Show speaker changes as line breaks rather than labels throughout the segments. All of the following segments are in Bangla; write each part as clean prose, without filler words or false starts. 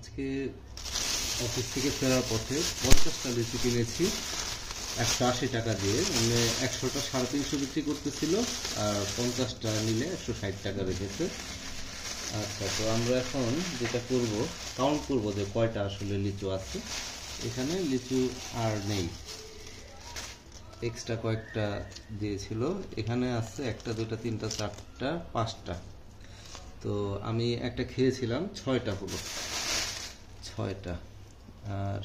আজকে অফিস থেকে ফেরার পথে 50টা লিচু কিনেছি 180 টাকা দিয়ে। মানে 100টা 350 বিক্রি করতেছিল আর 50টা নিলে 160 টাকা রেখেছে। আচ্ছা, তো আমরা এখন যেটা করব, কাউন্ট করব যে কয়টা আসলে লিচু আছে। এখানে লিচু আর নেই, এক্সট্রা কয়েকটা দিয়েছিল। এখানে আছে 1টা 2টা 3টা 4টা 5টা। তো আমি একটা খেয়েছিলাম, 6টা হলো, 6টা। আর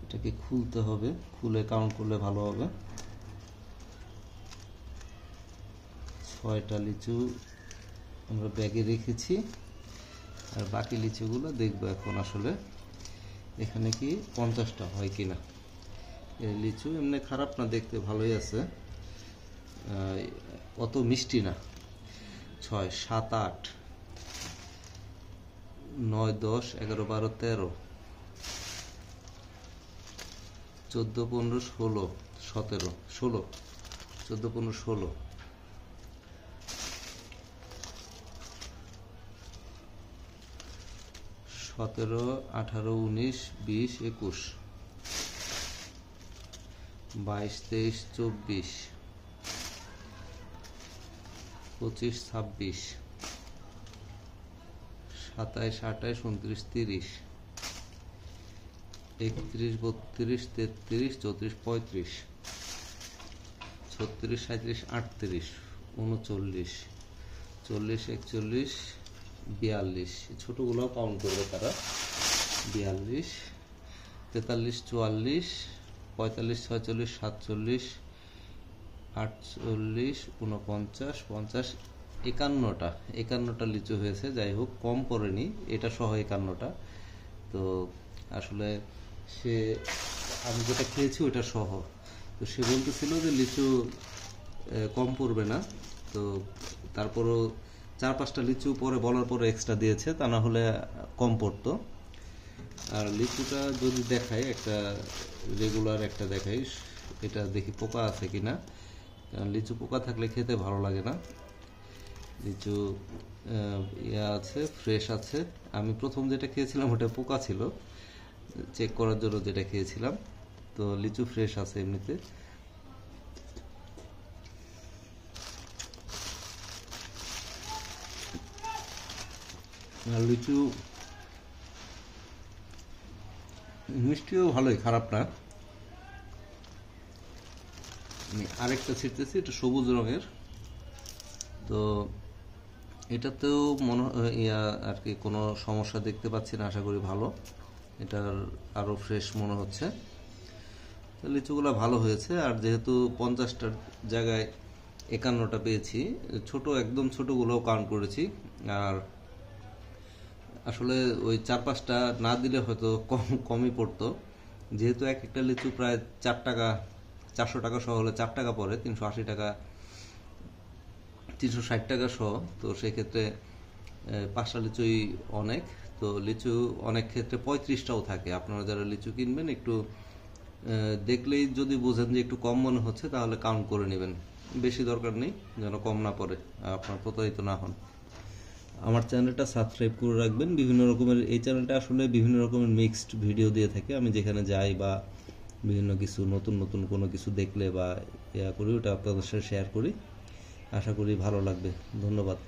এটাকে খুলতে হবে, খুলে কাউন্ট করলে ভালো হবে। 6টা লিচু আমরা ব্যাগে রেখেছি, আর বাকি লিচুগুলো দেখবো এখন আসলে এখানে কি 50টা হয় কিনা। এই লিচু এমনি খারাপ না, দেখতে ভালোই আছে, অত মিষ্টি না। 6 7 8 9 10 11 12 13 14 15 16 17 16 14 15 16 17 18 19 20 21 22 23 24 25 26 27 28 29 30 31 32 33 34 35 36 37 38 39 40 41 42, ছোটগুলোও কাউন্ট করবে তারা। 42 43 44 45 46 47 48 49 50 51টা লিচু হয়েছে। যাই হোক, কম পড়েনি, এটা সহ 51টা। তো আসলে আমি যেটা খেয়েছি ওটা সহ, তো সে বলতেছিল যে লিচু কম পড়বে না। তো তারপরও 4-5টা লিচু পরে বলার পরে এক্সট্রা দিয়েছে, তা না হলে কম পড়তো। আর লিচুটা যদি দেখাই, একটা রেগুলার একটা দেখাই, এটা দেখি পোকা আছে কিনা, কারণ লিচু পোকা থাকলে খেতে ভালো লাগে না। লিচু আছে, ফ্রেশ আছে। আমি প্রথম যেটা খেয়েছিলাম ওটা পোকা ছিল, চেক করার জন্য যেটা খেয়েছিলাম। তো লিচু ফ্রেশ আছে এমনিতে। আর লিচু মিষ্টিও ভালোই, খারাপ না। আমি আরেকটা ছিটতেছি, এটা সবুজ রঙের। তো এটাতেও মনে আর কি কোনো সমস্যা দেখতে পাচ্ছি না, আশা করি ভালো। এটার আরও ফ্রেশ মনে হচ্ছে। তো লিচুগুলো ভালো হয়েছে। আর যেহেতু 50টার জায়গায় 51টা পেয়েছি, একদম ছোটোগুলোও কাউন্ট করেছি। আর আসলে ওই 4-5টা না দিলে হয়তো কমই পড়তো। যেহেতু একটা লিচু প্রায় 4 টাকা, 400 টাকা সহ হলে 4 টাকা পড়ে, 380 টাকা 360 টাকা সহ। তো সেক্ষেত্রে 5টা লিচুই অনেক। তো লিচু অনেক ক্ষেত্রে 35টাও থাকে। আপনারা যারা লিচু কিনবেন, একটু দেখলেই যদি বোঝেন যে একটু কম মনে হচ্ছে, তাহলে কাউন্ট করে নেবেন। বেশি দরকার নেই, যেন কম না পড়ে, আপনার প্রতারিত না হন। আমার চ্যানেলটা সাবস্ক্রাইব করে রাখবেন। এই চ্যানেলটা আসলে বিভিন্ন রকমের মিক্সড ভিডিও দিয়ে থাকে। আমি যেখানে যাই বা বিভিন্ন কিছু নতুন নতুন কোনো কিছু দেখলে বা করি, ওটা আপনাদের সাথে শেয়ার করি। আশা করি ভালো লাগবে। ধন্যবাদ।